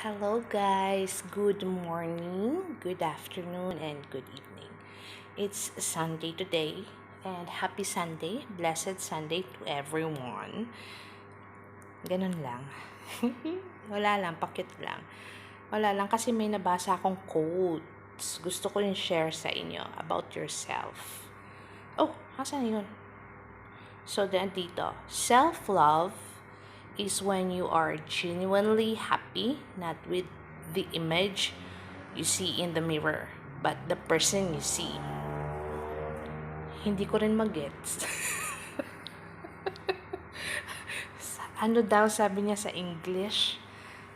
Hello, guys. Good morning, good afternoon, and good evening. It's Sunday today, and happy Sunday, blessed Sunday to everyone. Ganun lang. Wala lang, pakit lang. Wala lang kasi may nabasa akong quotes. Gusto ko yung share sa inyo about yourself. Oh, asan yun? So, dito, self-love is when you are genuinely happy, not with the image you see in the mirror, but the person you see. Hindi ko rin mag-gets. Ano daw sabi niya sa English?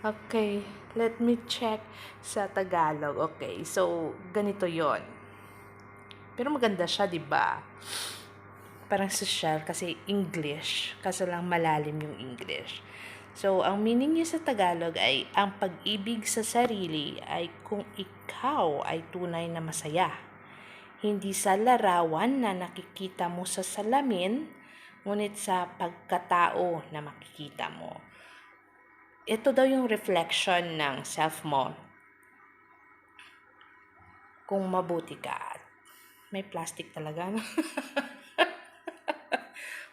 Okay, let me check sa Tagalog. Okay, so ganito yon. Pero maganda siya, di ba? Parang social kasi English, kaso lang malalim yung English. So, ang meaning niya sa Tagalog ay, ang pag-ibig sa sarili ay kung ikaw ay tunay na masaya. Hindi sa larawan na nakikita mo sa salamin, ngunit sa pagkatao na makikita mo. Ito daw yung reflection ng self mo. Kung mabuti ka. May plastic talaga, no?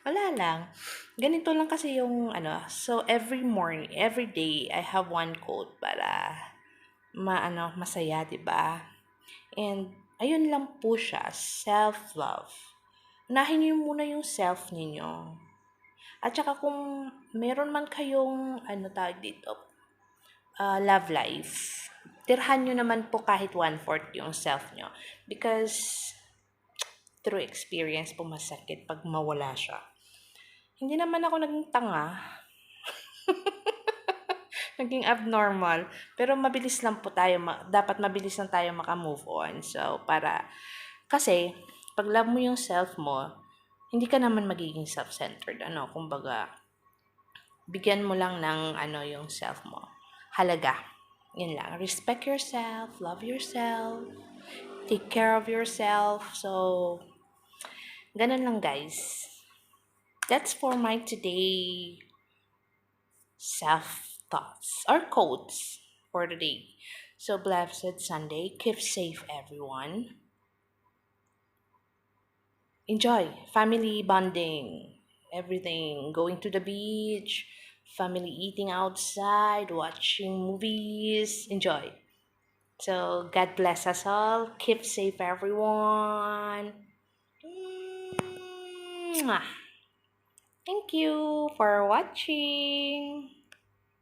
Wala lang. Ganito lang kasi yung so every morning, every day, I have one quote para masaya, 'di ba? And ayun lang po siya, self-love. Unahin niyo muna yung self ninyo. At saka kung meron man kayong tawag dito, love life, tirhan nyo naman po kahit 1/4 yung self nyo. Because through experience po masakit pag mawala siya. Hindi naman ako naging tanga. Naging abnormal. Pero mabilis lang po tayo, dapat mabilis lang tayo maka-move on. So, kasi, pag love mo yung self mo, hindi ka naman magiging self-centered. Kumbaga, bigyan mo lang ng yung self mo. Halaga. Yun lang. Respect yourself, love yourself, take care of yourself. So, ganun lang, guys. That's for my today self-thoughts or quotes for today. So, blessed Sunday. Keep safe, everyone. Enjoy family bonding, everything. Going to the beach, family eating outside, watching movies. Enjoy. So, God bless us all. Keep safe, everyone. Mwah. Thank you for watching.